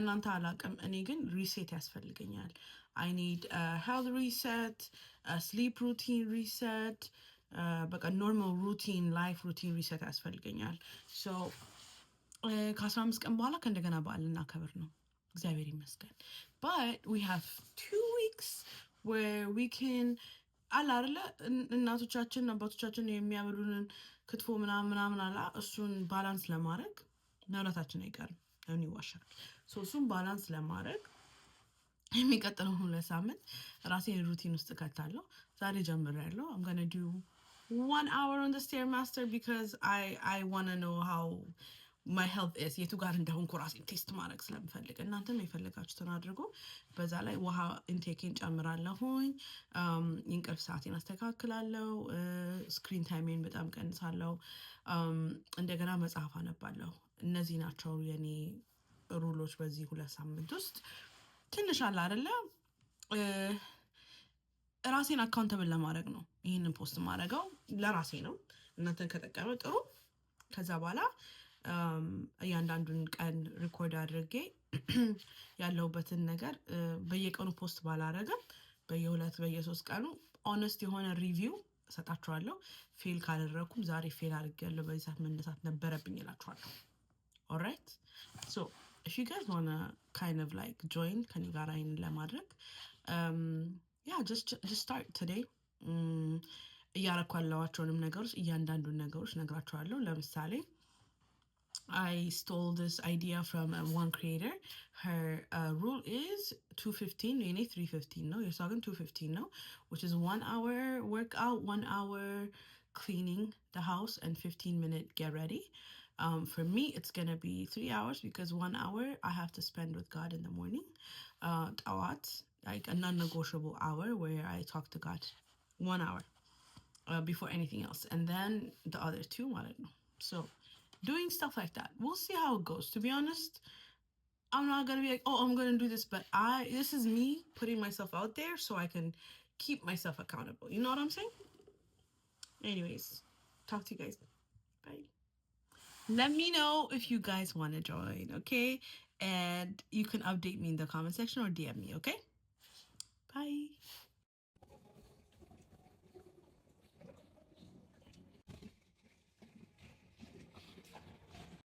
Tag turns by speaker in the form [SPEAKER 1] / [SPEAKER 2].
[SPEAKER 1] እናንተ አላቅም። እኔ ግን ሪሴት ያስፈልገኛል። አይ ኒድ ሄልት ሪሴት፣ ስሊፕ ሩቲን ሪሴት፣ በቃ ኖርማል ሩቲን ላይፍ ሩቲን ሪሴት ያስፈልገኛል። ሶ ከ15 ቀን በኋላ ከእንደገና በዓል ልናከብር ነው። እግዚአብሔር ይመስገን። በት ዊ ሃቭ 2 weeks where we can አለ አይደለ እናቶቻችን አባቶቻችን የሚያበሉንን ክትፎ ምናምን ምናምን አላ እሱን ባላንስ ለማድረግ መብላታችን አይቀርም። ለምን ይዋሻል? እሱን ባላንስ ለማድረግ የሚቀጥለው 2 ሳምንት ራሴን ሩቲን ውስጥ እከታለሁ። ዛሬ ጀምሬያለሁ። I'm gonna do 1 hour on the stairmaster because I wanna know how my health is. የቱ ጋር እንደሆንኩ ራሴን ቴስት ማድረግ ስለምፈልግ እናንተም የፈለጋችሁትን አድርጎ። በዛ ላይ ውሃ ኢንቴኬን ጨምራለሁኝ። የእንቅልፍ ሰዓቴን አስተካክላለሁ። ስክሪን ታይሜን በጣም ቀንሳለሁ። እንደገና መጽሐፍ አነባለሁ። እነዚህ ናቸው የኔ ሩሎች በዚህ 2 ሳምንት ውስጥ። ትንሽ አለ አይደለ ራሴን አካውንተብል ለማድረግ ነው ይህንን ፖስት ማድረገው። ለራሴ ነው። እናንተን ከጠቀመ ጥሩ። ከዛ በኋላ እያንዳንዱን ቀን ሪኮርድ አድርጌ ያለሁበትን ነገር በየቀኑ ፖስት ባላረገም በየ2 በየ3 ቀኑ ኦነስት የሆነ ሪቪው እሰጣችኋለሁ። ፌል ካደረኩም ዛሬ ፌል አድርጌያለሁ፣ በዚህ ሰዓት መነሳት ነበረብኝ እላችኋለሁ። ኦልራይት ሶ if you guys wanna kind of like join ከኔ ጋር ይሄንን ለማድረግ yeah just start today። እያረኩ ያለኋቸውንም ነገሮች እያንዳንዱን ነገሮች ነግራችኋለሁ። ለምሳሌ I stole this idea from one creator. Her rule is 2:15. You need 3:15. No, you're talking 2:15 now, which is 1 hour workout, 1 hour cleaning the house, and 15-minute get ready. For me, it's gonna be 3 hours because 1 hour I have to spend with God in the morning. Tawat, like a non-negotiable hour where I talk to God. 1 hour before anything else, and then the other 2, I don't know. So doing stuff like that. We'll see how it goes. To be honest, I'm not gonna be like, oh, I'm gonna do this, but this is me putting myself out there so I can keep myself accountable. You know what I'm saying? Anyways, talk to you guys. Bye. Let me know if you guys want to join, okay? And you can update me in the comment section or DM me, okay?